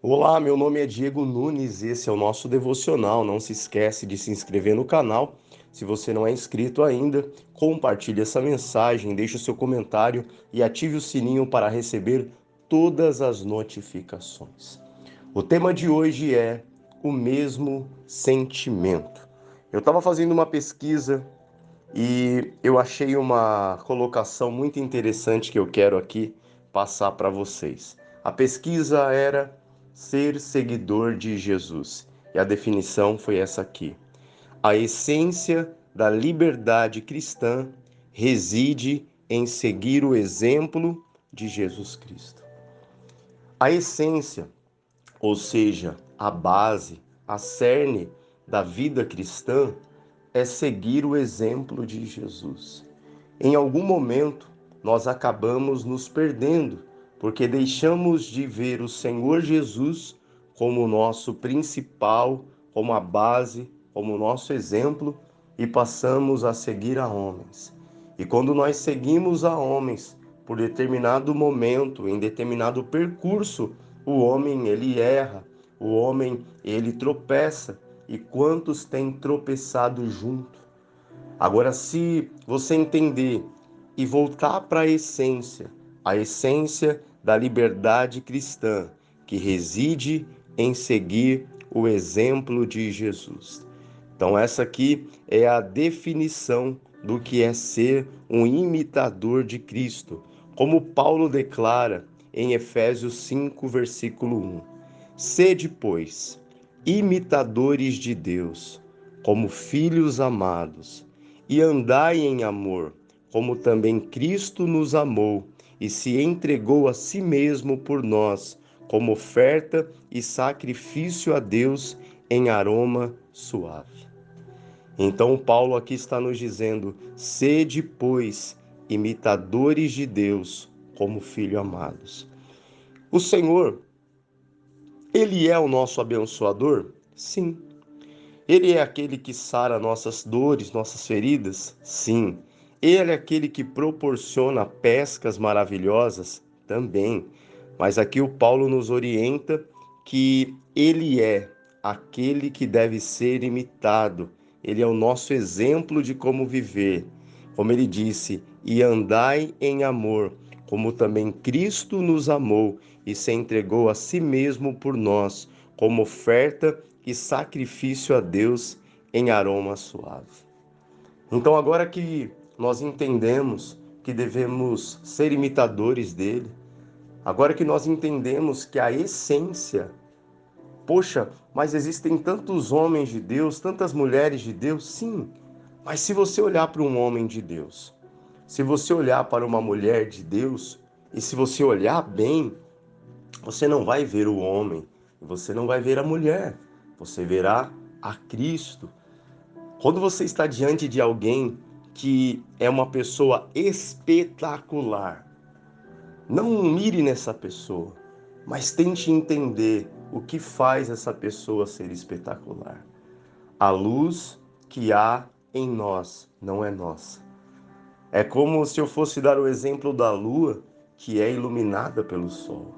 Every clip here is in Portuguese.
Olá, meu nome é Diego Nunes, esse é o nosso devocional. Não se esquece de se inscrever no canal. Se você não é inscrito ainda, compartilhe essa mensagem, deixe o seu comentário e ative o sininho para receber todas as notificações. O tema de hoje é o mesmo sentimento. Eu estava fazendo uma pesquisa e eu achei uma colocação muito interessante que eu quero aqui passar para vocês. A pesquisa era ser seguidor de Jesus. E a definição foi essa aqui: a essência da liberdade cristã reside em seguir o exemplo de Jesus Cristo. A essência, ou seja, a base, a cerne da vida cristã é seguir o exemplo de Jesus. Em algum momento, nós acabamos nos perdendo, porque deixamos de ver o Senhor Jesus como o nosso principal, como a base, como o nosso exemplo e passamos a seguir a homens. E quando nós seguimos a homens, por determinado momento, em determinado percurso, o homem ele erra, o homem ele tropeça. E quantos têm tropeçado junto? Agora, se você entender e voltar para a essência da liberdade cristã, que reside em seguir o exemplo de Jesus. Então, essa aqui é a definição do que é ser um imitador de Cristo, como Paulo declara em Efésios 5, versículo 1. Sede, pois, imitadores de Deus, como filhos amados, e andai em amor, como também Cristo nos amou e se entregou a si mesmo por nós, como oferta e sacrifício a Deus em aroma suave. Então, Paulo aqui está nos dizendo: sede, pois, imitadores de Deus, como filhos amados. O Senhor, Ele é o nosso abençoador? Sim. Ele é aquele que sara nossas dores, nossas feridas? Sim. Ele é aquele que proporciona pescas maravilhosas? Também. Mas aqui o Paulo nos orienta que ele é aquele que deve ser imitado. Ele é o nosso exemplo de como viver. Como ele disse, e andai em amor, como também Cristo nos amou e se entregou a si mesmo por nós, como oferta e sacrifício a Deus em aroma suave. Então, agora que nós entendemos que devemos ser imitadores dele, agora que nós entendemos que a essência, poxa, mas existem tantos homens de Deus, tantas mulheres de Deus, sim, mas se você olhar para um homem de Deus, se você olhar para uma mulher de Deus, e se você olhar bem, você não vai ver o homem, você não vai ver a mulher, você verá a Cristo. Quando você está diante de alguém que é uma pessoa espetacular, não mire nessa pessoa, mas tente entender o que faz essa pessoa ser espetacular. A luz que há em nós não é nossa. É como se eu fosse dar o exemplo da lua, que é iluminada pelo sol.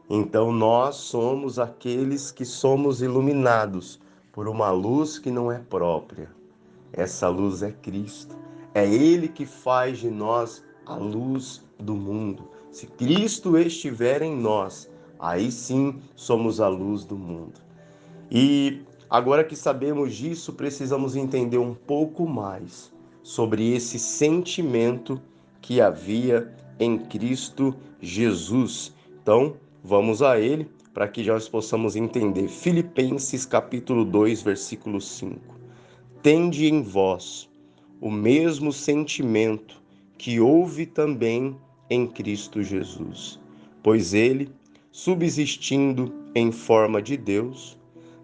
Então nós somos aqueles que somos iluminados por uma luz que não é própria. Essa luz é Cristo. É Ele que faz de nós a luz do mundo. Se Cristo estiver em nós, aí sim somos a luz do mundo. E agora que sabemos disso, precisamos entender um pouco mais sobre esse sentimento que havia em Cristo Jesus. Então, vamos a ele para que nós possamos entender. Filipenses capítulo 2, versículo 5. Tende em vós o mesmo sentimento que houve também em Cristo Jesus, pois ele, subsistindo em forma de Deus,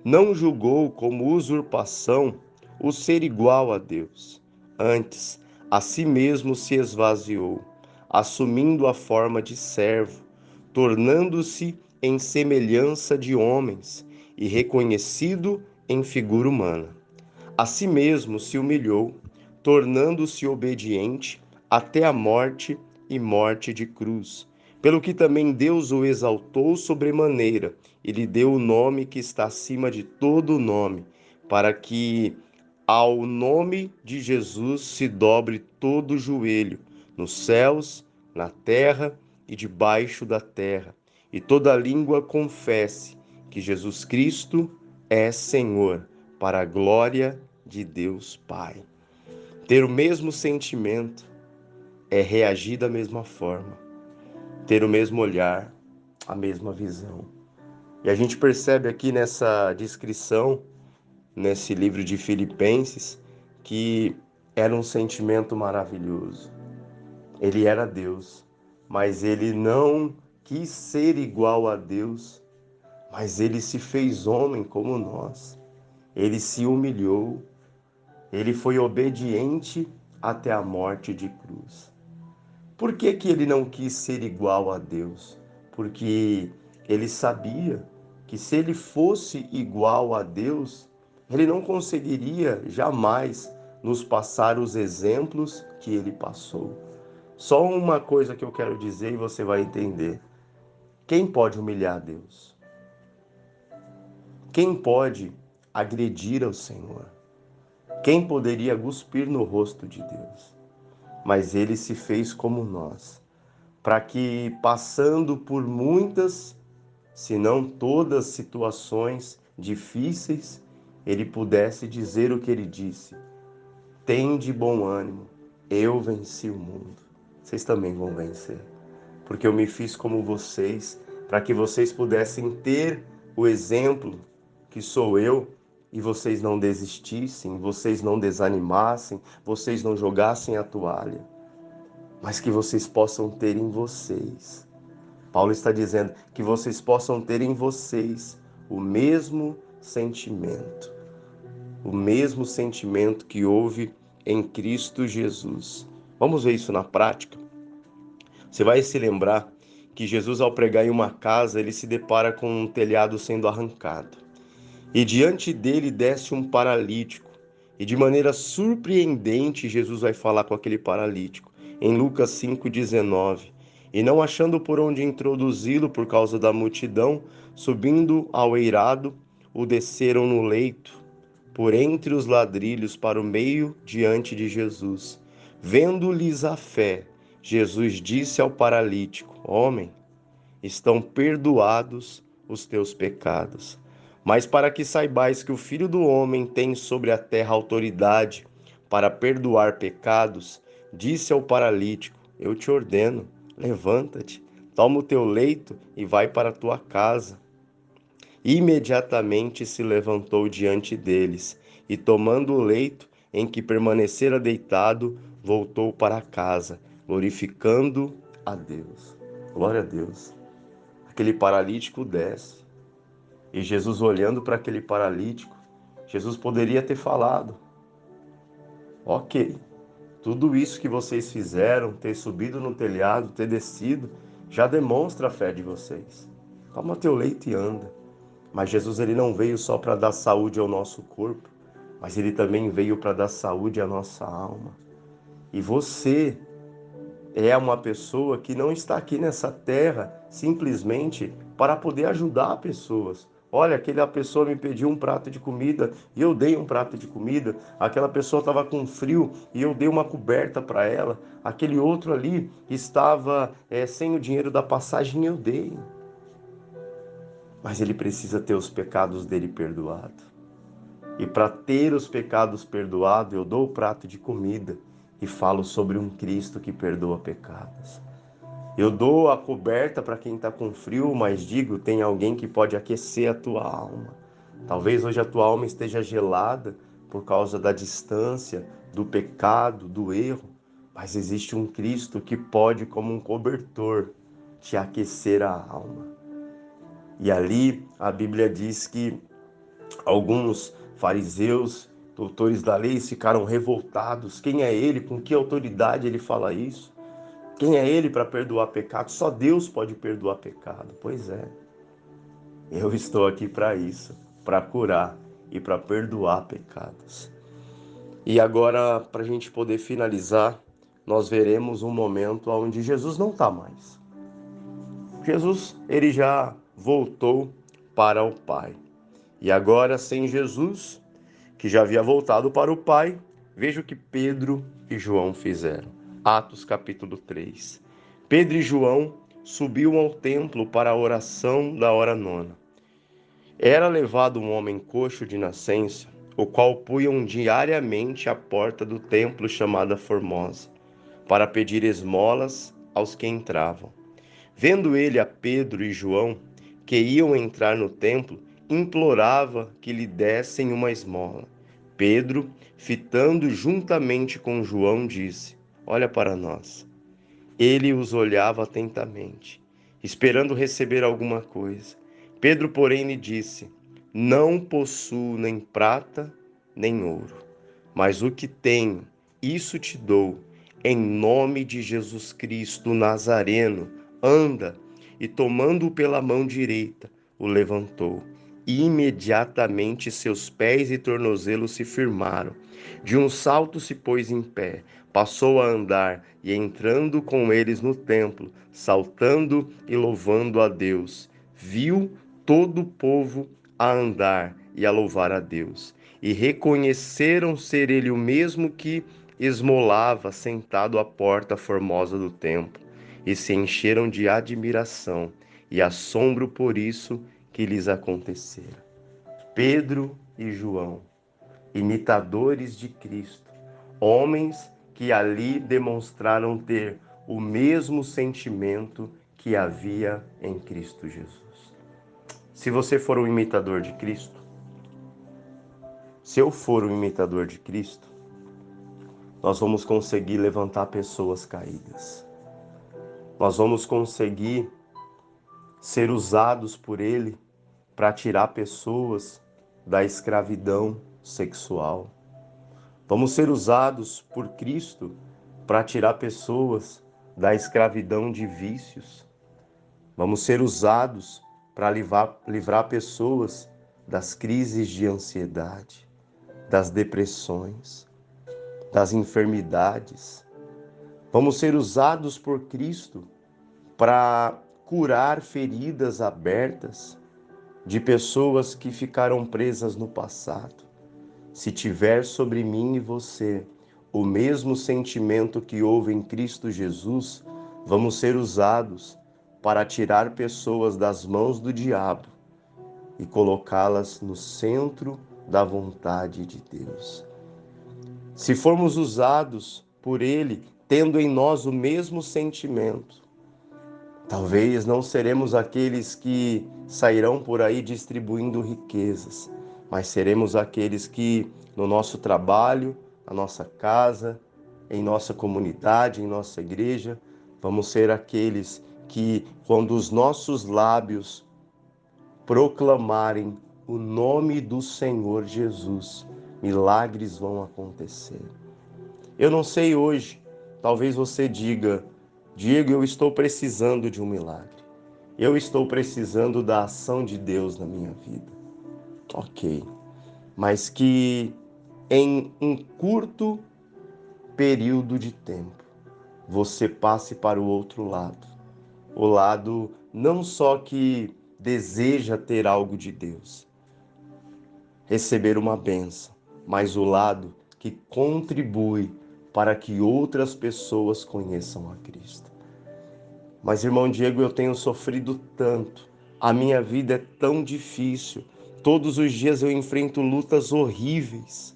não julgou como usurpação o ser igual a Deus. Antes, a si mesmo se esvaziou, assumindo a forma de servo, tornando-se em semelhança de homens e reconhecido em figura humana. A si mesmo se humilhou, tornando-se obediente até a morte e morte de cruz. Pelo que também Deus o exaltou sobremaneira e lhe deu o nome que está acima de todo nome, para que ao nome de Jesus se dobre todo o joelho, nos céus, na terra e debaixo da terra, e toda língua confesse que Jesus Cristo é Senhor, para a glória de Deus Pai. Ter o mesmo sentimento é reagir da mesma forma, ter o mesmo olhar, a mesma visão. E a gente percebe aqui nessa descrição, nesse livro de Filipenses, que era um sentimento maravilhoso. Ele era Deus, mas ele não quis ser igual a Deus, mas ele se fez homem como nós. Ele se humilhou, ele foi obediente até a morte de cruz. Por que que ele não quis ser igual a Deus? Porque ele sabia que se ele fosse igual a Deus, ele não conseguiria jamais nos passar os exemplos que ele passou. Só uma coisa que eu quero dizer e você vai entender. Quem pode humilhar a Deus? Quem pode agredir ao Senhor? Quem poderia cuspir no rosto de Deus? Mas ele se fez como nós, para que, passando por muitas, se não todas, situações difíceis, ele pudesse dizer o que ele disse: tende bom ânimo, eu venci o mundo. Vocês também vão vencer, porque eu me fiz como vocês, para que vocês pudessem ter o exemplo que sou eu, e vocês não desistissem, vocês não desanimassem, vocês não jogassem a toalha, mas que vocês possam ter em vocês. Paulo está dizendo que vocês possam ter em vocês o mesmo sentimento que houve em Cristo Jesus. Vamos ver isso na prática? Você vai se lembrar que Jesus, ao pregar em uma casa, ele se depara com um telhado sendo arrancado. E diante dele desce um paralítico. E de maneira surpreendente, Jesus vai falar com aquele paralítico. Em Lucas 5,19. E não achando por onde introduzi-lo por causa da multidão, subindo ao eirado, o desceram no leito, por entre os ladrilhos para o meio diante de Jesus. Vendo-lhes a fé, Jesus disse ao paralítico: Homem, estão perdoados os teus pecados. Mas para que saibais que o Filho do Homem tem sobre a terra autoridade para perdoar pecados, disse ao paralítico: Eu te ordeno, levanta-te, toma o teu leito e vai para a tua casa. Imediatamente se levantou diante deles, e tomando o leito em que permanecera deitado, voltou para casa, glorificando a Deus. Glória a Deus. Aquele paralítico desce, e Jesus, olhando para aquele paralítico, Jesus poderia ter falado: Ok, tudo isso que vocês fizeram, ter subido no telhado, ter descido, já demonstra a fé de vocês. Toma teu leito e anda. Mas Jesus, ele não veio só para dar saúde ao nosso corpo, mas ele também veio para dar saúde à nossa alma. E você é uma pessoa que não está aqui nessa terra simplesmente para poder ajudar pessoas. Olha, aquela pessoa me pediu um prato de comida e eu dei um prato de comida. Aquela pessoa estava com frio e eu dei uma coberta para ela. Aquele outro ali estava sem o dinheiro da passagem e eu dei. Mas ele precisa ter os pecados dele perdoados. E para ter os pecados perdoados, eu dou o prato de comida e falo sobre um Cristo que perdoa pecados. Eu dou a coberta para quem está com frio, mas digo, tem alguém que pode aquecer a tua alma. Talvez hoje a tua alma esteja gelada por causa da distância, do pecado, do erro, mas existe um Cristo que pode, como um cobertor, te aquecer a alma. E ali a Bíblia diz que alguns fariseus, doutores da lei, ficaram revoltados. Quem é ele? Com que autoridade ele fala isso? Quem é ele para perdoar pecado? Só Deus pode perdoar pecado. Pois é, eu estou aqui para isso, para curar e para perdoar pecados. E agora, para a gente poder finalizar, nós veremos um momento onde Jesus não está mais. Jesus, ele já voltou para o Pai. E agora, sem Jesus, que já havia voltado para o Pai, veja o que Pedro e João fizeram. Atos capítulo 3. Pedro e João subiam ao templo para a oração da hora nona. Era levado um homem coxo de nascença, o qual punham diariamente à porta do templo chamada Formosa, para pedir esmolas aos que entravam. Vendo ele a Pedro e João, que iam entrar no templo, implorava que lhe dessem uma esmola. Pedro, fitando juntamente com João, disse: Olha para nós. Ele os olhava atentamente, esperando receber alguma coisa. Pedro, porém, lhe disse: Não possuo nem prata, nem ouro, mas o que tenho, isso te dou. Em nome de Jesus Cristo Nazareno, anda. E tomando-o pela mão direita, o levantou. E imediatamente seus pés e tornozelos se firmaram. De um salto se pôs em pé, passou a andar, e entrando com eles no templo, saltando e louvando a Deus, viu todo o povo a andar e a louvar a Deus. E reconheceram ser ele o mesmo que esmolava sentado à porta formosa do templo, e se encheram de admiração e assombro por isso que lhes acontecera. Pedro e João, imitadores de Cristo, homens que ali demonstraram ter o mesmo sentimento que havia em Cristo Jesus. Se você for um imitador de Cristo, se eu for um imitador de Cristo, nós vamos conseguir levantar pessoas caídas. Nós vamos conseguir ser usados por Ele para tirar pessoas da escravidão sexual. Vamos ser usados por Cristo para tirar pessoas da escravidão de vícios. Vamos ser usados para livrar pessoas das crises de ansiedade, das depressões, das enfermidades. Vamos ser usados por Cristo para curar feridas abertas de pessoas que ficaram presas no passado. Se tiver sobre mim e você o mesmo sentimento que houve em Cristo Jesus, vamos ser usados para tirar pessoas das mãos do diabo e colocá-las no centro da vontade de Deus. Se formos usados por Ele, tendo em nós o mesmo sentimento, talvez não seremos aqueles que sairão por aí distribuindo riquezas, mas seremos aqueles que, no nosso trabalho, na nossa casa, em nossa comunidade, em nossa igreja, vamos ser aqueles que, quando os nossos lábios proclamarem o nome do Senhor Jesus, milagres vão acontecer. Eu não sei hoje, talvez você diga: Diego, eu estou precisando de um milagre. Eu estou precisando da ação de Deus na minha vida. Ok, mas que em um curto período de tempo você passe para o outro lado. O lado não só que deseja ter algo de Deus, receber uma bênção, mas o lado que contribui para que outras pessoas conheçam a Cristo. Mas, irmão Diego, eu tenho sofrido tanto, a minha vida é tão difícil, todos os dias eu enfrento lutas horríveis.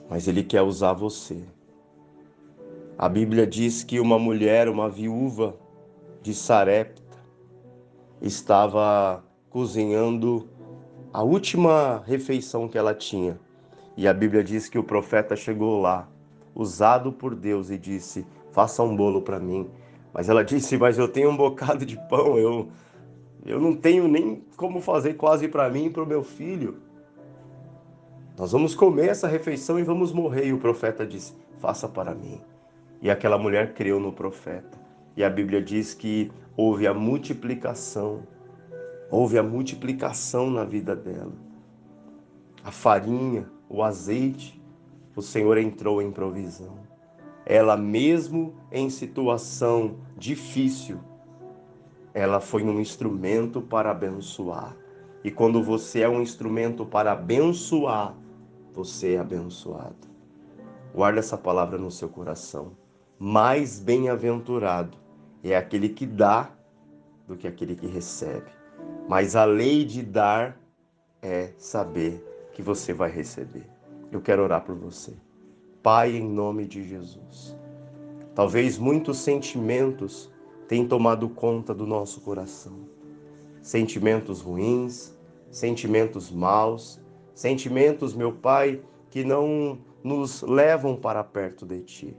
Mas Ele quer usar você. A Bíblia diz que uma mulher, uma viúva de Sarepta, estava cozinhando a última refeição que ela tinha. E a Bíblia diz que o profeta chegou lá, usado por Deus, e disse: faça um bolo para mim. Mas ela disse: mas eu tenho um bocado de pão, eu não tenho nem como fazer quase para mim e para o meu filho. Nós vamos comer essa refeição e vamos morrer. E o profeta disse: faça para mim. E aquela mulher creu no profeta. E a Bíblia diz que houve a multiplicação na vida dela. A farinha, o azeite, o Senhor entrou em provisão. ela mesmo em situação difícil, ela foi um instrumento para abençoar. E quando você é um instrumento para abençoar, você é abençoado. Guarda essa palavra no seu coração. Mais bem-aventurado é aquele que dá do que aquele que recebe. Mas a lei de dar é saber que você vai receber. Eu quero orar por você. Pai, em nome de Jesus. Talvez muitos sentimentos tenham tomado conta do nosso coração. Sentimentos ruins, sentimentos maus, sentimentos, meu Pai, que não nos levam para perto de Ti.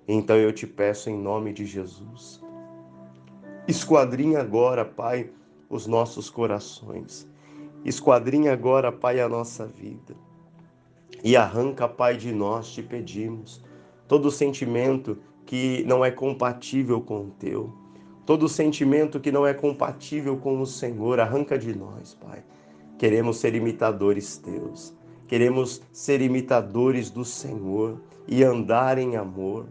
Então eu te peço em nome de Jesus. Esquadrinha agora, Pai, os nossos corações. Esquadrinha agora, Pai, a nossa vida. E arranca, Pai, de nós, te pedimos, todo sentimento que não é compatível com o Teu. Todo sentimento que não é compatível com o Senhor, arranca de nós, Pai. Queremos ser imitadores Teus. Queremos ser imitadores do Senhor e andar em amor.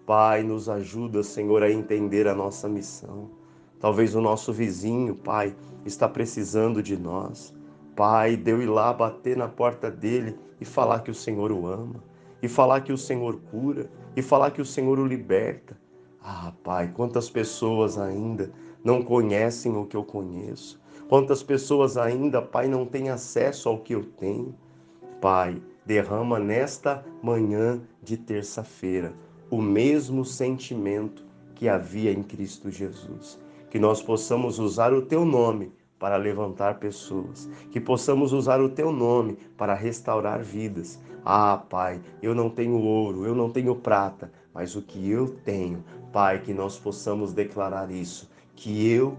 Pai, nos ajuda, Senhor, a entender a nossa missão. Talvez o nosso vizinho, Pai, está precisando de nós. Pai, deu ir lá bater na porta dele e falar que o Senhor o ama, e falar que o Senhor cura, e falar que o Senhor o liberta. Ah, Pai, quantas pessoas ainda não conhecem o que eu conheço. Quantas pessoas ainda, Pai, não têm acesso ao que eu tenho. Pai, derrama nesta manhã de terça-feira o mesmo sentimento que havia em Cristo Jesus. Que nós possamos usar o Teu nome para levantar pessoas, que possamos usar o Teu nome para restaurar vidas. Ah, Pai, eu não tenho ouro, eu não tenho prata, mas o que eu tenho, Pai, que nós possamos declarar isso, que eu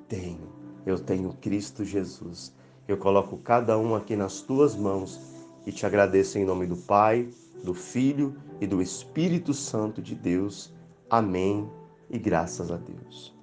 tenho Cristo Jesus. Eu coloco cada um aqui nas Tuas mãos e te agradeço em nome do Pai, do Filho e do Espírito Santo de Deus. Amém e graças a Deus.